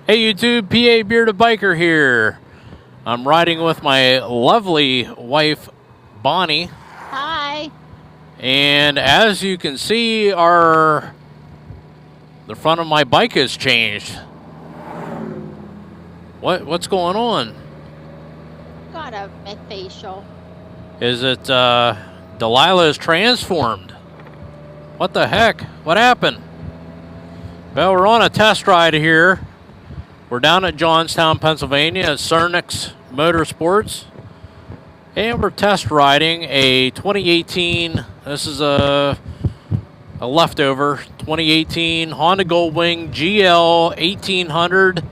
Hey YouTube, PA Bearded Biker here. I'm riding with my lovely wife, Bonnie. Hi. And as you can see, the front of my bike has changed. What's going on? Got a mid-facial. Is it Delilah is transformed? What the heck? What happened? Well, we're on a test ride here. We're down at Johnstown, Pennsylvania at Cernix Motorsports. And we're test riding a 2018, this is a leftover, 2018 Honda Goldwing GL 1800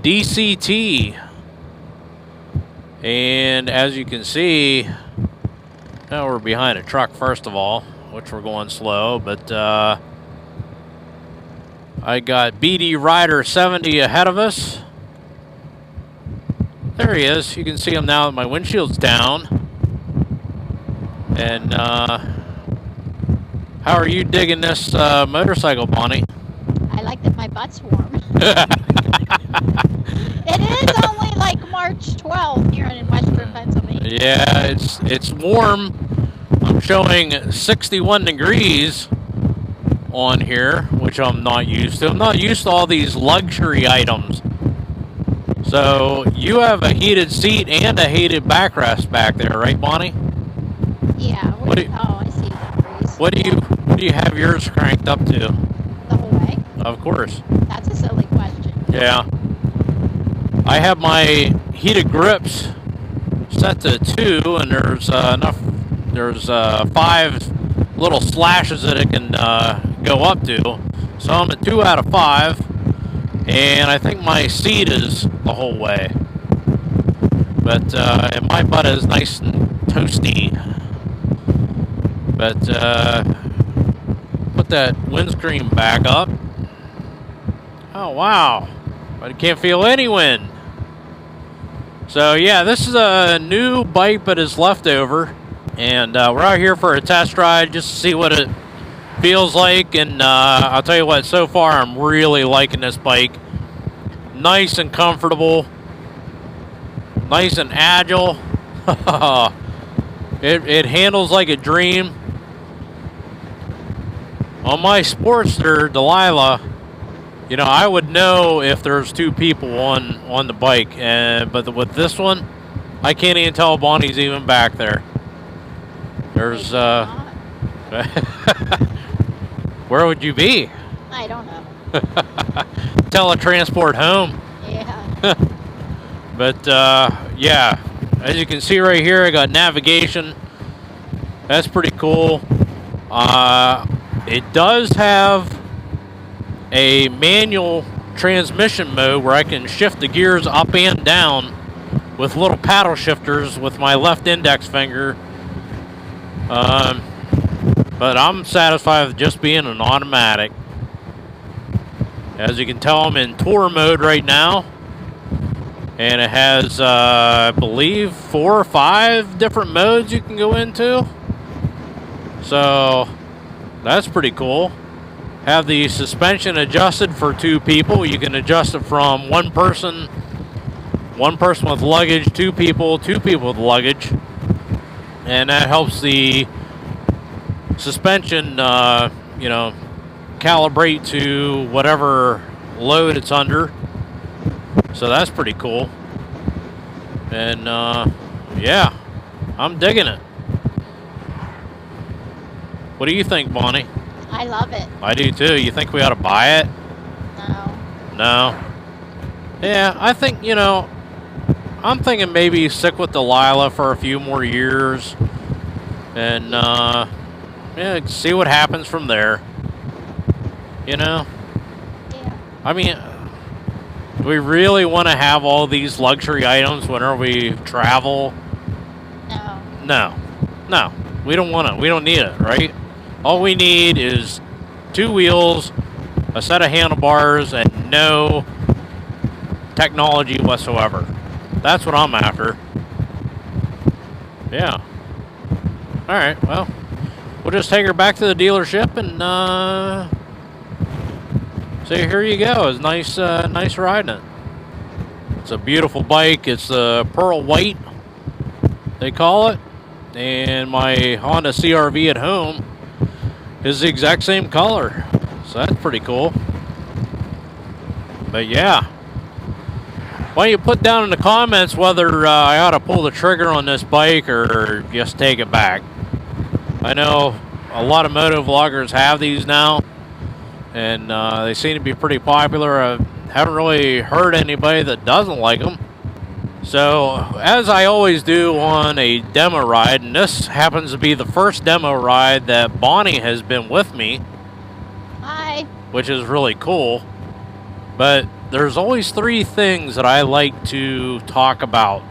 DCT. And as you can see, now we're behind a truck first of all, which we're going slow, but I got BD Rider 70 ahead of us. There he is. You can see him now that my windshield's down. And how are you digging this motorcycle, Bonnie? I like that my butt's warm. It is only like March 12th here in Western Pennsylvania. Yeah, it's warm. I'm showing 61 degrees on here, which I'm not used to. I'm not used to all these luxury items. So you have a heated seat and a heated backrest back there, right, Bonnie? Yeah. Oh, I see that breeze. What do you have yours cranked up to? The whole way? Of course. That's a silly question. Yeah. I have my heated grips set to 2, and there's There's 5 little slashes that it can go up to. So I'm at 2 out of 5, and I think my seat is the whole way. But and my butt is nice and toasty. But put that windscreen back up. Oh wow! But I can't feel any wind. So yeah, this is a new bike, but it's leftover. And we're out here for a test ride just to see what it feels like. And I'll tell you what, so far I'm really liking this bike. Nice and comfortable. Nice and agile. It handles like a dream. On my Sportster, Delilah, you know, I would know if there's 2 people on the bike. But with this one, I can't even tell Bonnie's even back there. There's, where would you be? I don't know. Teletransport home. Yeah. But, yeah, as you can see right here, I got navigation. That's pretty cool. It does have a manual transmission mode where I can shift the gears up and down with little paddle shifters with my left index finger. But I'm satisfied with just being an automatic. As you can tell, I'm in tour mode right now. And it has, I believe, 4 or 5 different modes you can go into. So, that's pretty cool. Have the suspension adjusted for 2 people. You can adjust it from one person with luggage, 2 people with luggage. And that helps the suspension, you know, calibrate to whatever load it's under. So that's pretty cool. And yeah, I'm digging it. What do you think, Bonnie? I love it. I do too. You think we ought to buy it? No. No. Yeah, I think, you know, I'm thinking maybe stick with Delilah for a few more years. And yeah, see what happens from there. You know? Yeah. I mean, do we really want to have all these luxury items whenever we travel? No. No. No. We don't want it. We don't need it, right? All we need is 2 wheels, a set of handlebars, and no technology whatsoever. That's what I'm after. Yeah. Alright, well, we'll just take her back to the dealership and so here you go. It's nice riding it. It's a beautiful bike. It's the pearl white, they call it. And my Honda CR-V at home is the exact same color. So that's pretty cool. But yeah. Why don't you put down in the comments whether I ought to pull the trigger on this bike or just take it back. I know a lot of moto vloggers have these now, and they seem to be pretty popular. I haven't really heard anybody that doesn't like them. So, as I always do on a demo ride, and this happens to be the first demo ride that Bonnie has been with me. Hi. Which is really cool. But there's always 3 things that I like to talk about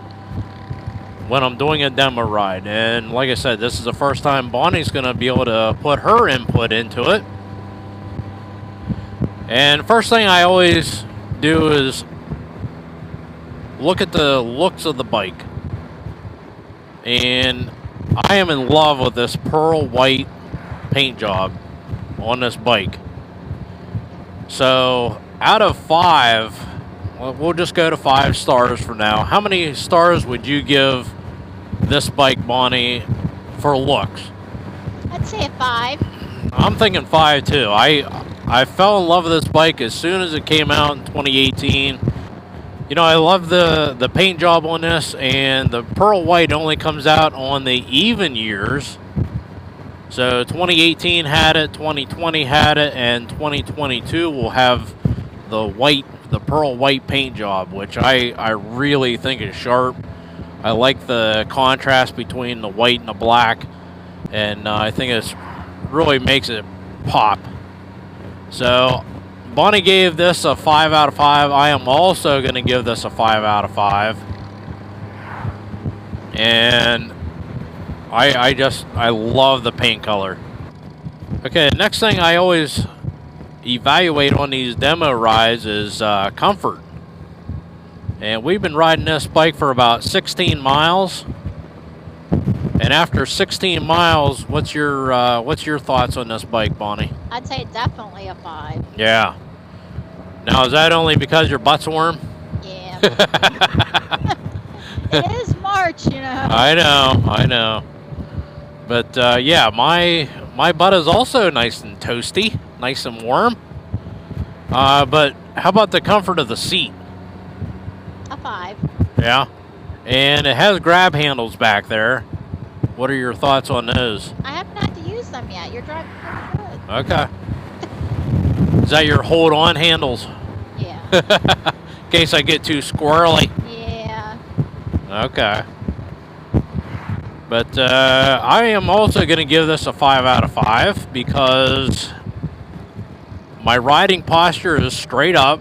when I'm doing a demo ride. And like I said, this is the first time Bonnie's going to be able to put her input into it. And first thing I always do is look at the looks of the bike. And I am in love with this pearl white paint job on this bike. So out of 5, well, we'll just go to 5 stars for now. How many stars would you give this bike, Bonnie, for looks? I'd say a 5. I'm thinking 5 too. I fell in love with this bike as soon as it came out in 2018. You know, I love the paint job on this, and the pearl white only comes out on the even years. So 2018 had it, 2020 had it, and 2022 will have the pearl white paint job, which I really think is sharp. I like the contrast between the white and the black, and I think it really makes it pop. So Bonnie gave this a 5 out of 5. I am also going to give this a 5 out of 5. And I love the paint color. Okay, next thing I always evaluate on these demo rides is comfort. And we've been riding this bike for about 16 miles. And after 16 miles, what's your thoughts on this bike, Bonnie? I'd say definitely a 5. Yeah. Now, is that only because your butt's warm? Yeah. It is March, you know. I know. But yeah, my butt is also nice and toasty, nice and warm. But how about the comfort of the seat? A 5. Yeah. And it has grab handles back there. What are your thoughts on those? I haven't had to use them yet. You're driving pretty good. Okay. Is that your hold-on handles? Yeah. In case I get too squirrely. Yeah. Okay. But I am also going to give this a 5 out of 5 because my riding posture is straight up.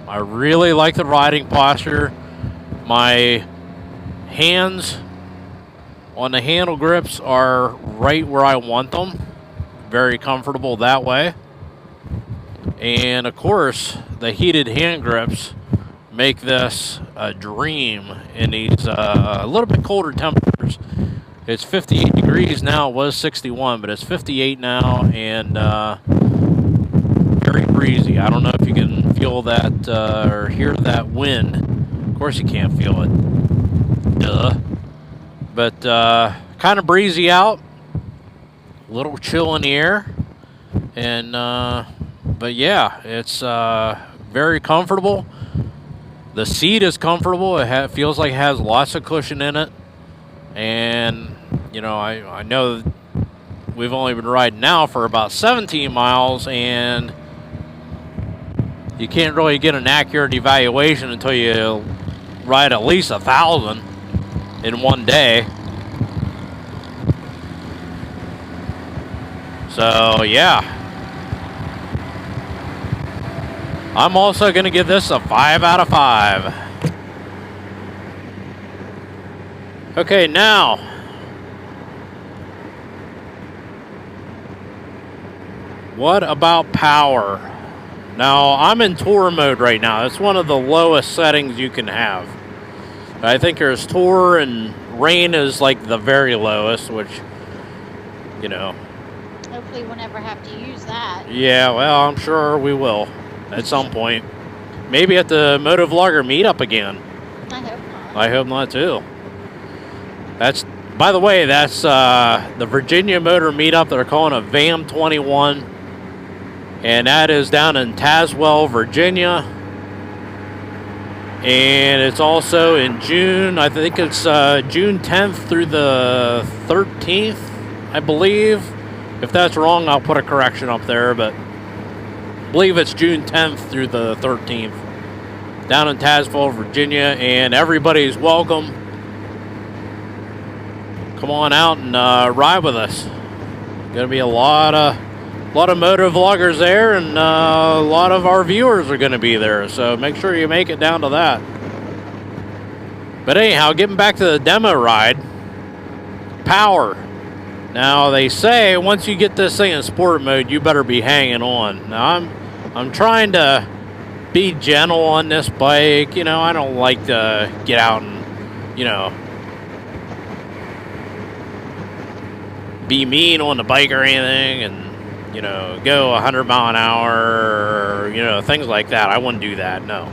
I really like the riding posture. My hands on the handle grips are right where I want them. Very comfortable that way. And of course, the heated hand grips make this a dream in these a little bit colder temperatures. It's 58 degrees now. It was 61, but it's 58 now, and very breezy. I don't know if you can feel that or hear that wind. Of course you can't feel it. Duh. But kind of breezy out. A little chill in the air. And but yeah, it's very comfortable. The seat is comfortable. It feels like it has lots of cushion in it. And, you know, I know we've only been riding now for about 17 miles, and you can't really get an accurate evaluation until you ride at least 1,000 in one day. So, yeah. I'm also going to give this a 5 out of 5. Okay, now, what about power? Now, I'm in tour mode right now. It's one of the lowest settings you can have. I think there's tour, and rain is like the very lowest, which, you know. Hopefully we'll never have to use that. Yeah, well, I'm sure we will at some point. maybe at the Motovlogger meetup again. I hope not. I hope not too. That's, by the way, that's the Virginia Motor Meetup. They're calling a VAM 21, and that is down in Tazewell, Virginia. And it's also in June. I think it's June 10th through the 13th, I believe. If that's wrong, I'll put a correction up there, but I believe it's June 10th through the 13th down in Tazewell, Virginia, and everybody's welcome. Come on out and ride with us. Gonna be a lot of moto vloggers there, and a lot of our viewers are gonna be there, so make sure you make it down to that. But anyhow, getting back to the demo ride, power. Now they say once you get this thing in sport mode, you better be hanging on. Now I'm trying to be gentle on this bike. You know, I don't like to get out and, you know, be mean on the bike or anything, and, you know, go 100 mile an hour, or, you know, things like that. I wouldn't do that, no.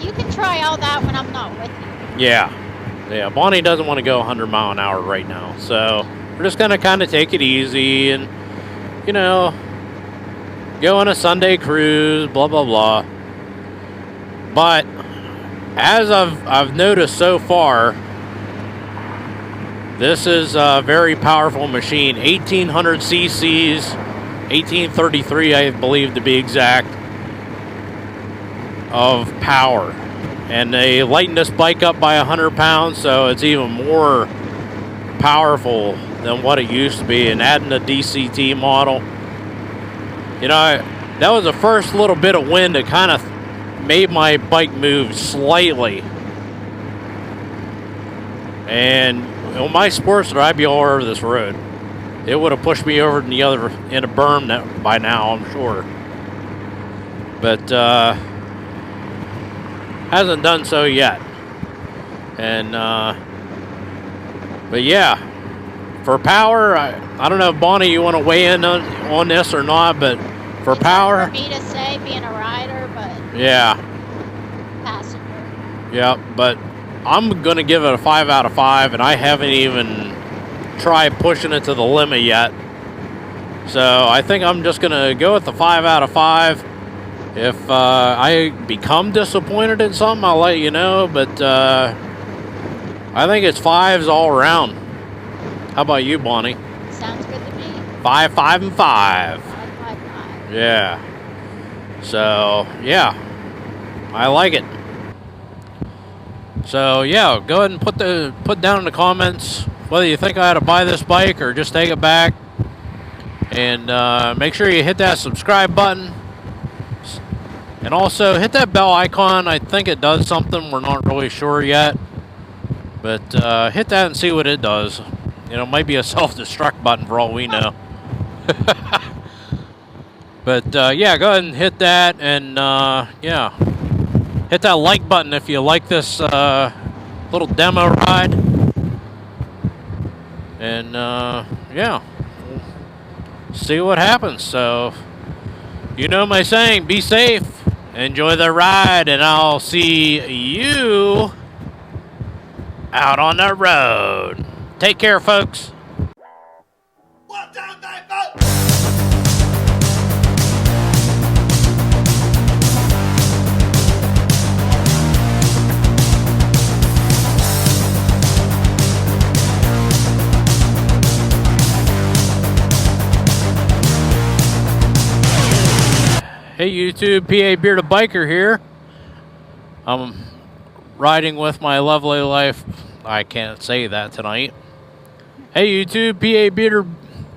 You can try all that when I'm not with you. Yeah. Bonnie doesn't want to go 100 mile an hour right now, so we're just gonna kind of take it easy and, you know, go on a Sunday cruise, blah blah blah. But as I've noticed so far, this is a very powerful machine. 1800 cc's, 1833 I believe to be exact, of power. And they lightened this bike up by 100 pounds, so it's even more powerful than what it used to be. And adding the DCT model, you know, that was the first little bit of wind that kind of made my bike move slightly. And on my Sportster, I'd be all over this road. It would have pushed me over in the other in a berm that by now, I'm sure. But hasn't done so yet. And but yeah, for power, I don't know if Bonnie, you want to weigh in on this or not, but for it's power, hard for me to say being a rider, but yeah, passenger. yeah, but I'm gonna give it a 5 out of 5, and I haven't even tried pushing it to the limit yet. So I think I'm just gonna go with the 5 out of 5. If I become disappointed in something, I'll let you know, but I think it's 5s all around. How about you, Bonnie? Sounds good to me. 5, 5, and 5. 5, 5, 5. Yeah. So, yeah. I like it. So, yeah, go ahead and put down in the comments whether you think I ought to buy this bike or just take it back. And make sure you hit that subscribe button. And also hit that bell icon. I think it does something. We're not really sure yet. But hit that and see what it does. You know, it might be a self-destruct button for all we know. But yeah, go ahead and hit that. And yeah, hit that like button if you like this little demo ride. And yeah, we'll see what happens. So, you know my saying, be safe. Enjoy the ride, and I'll see you out on the road. Take care, folks. Hey YouTube, PA Bearded Biker here. I'm riding with my lovely wife. I can't say that tonight. Hey YouTube, PA Bearded.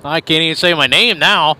I can't even say my name now.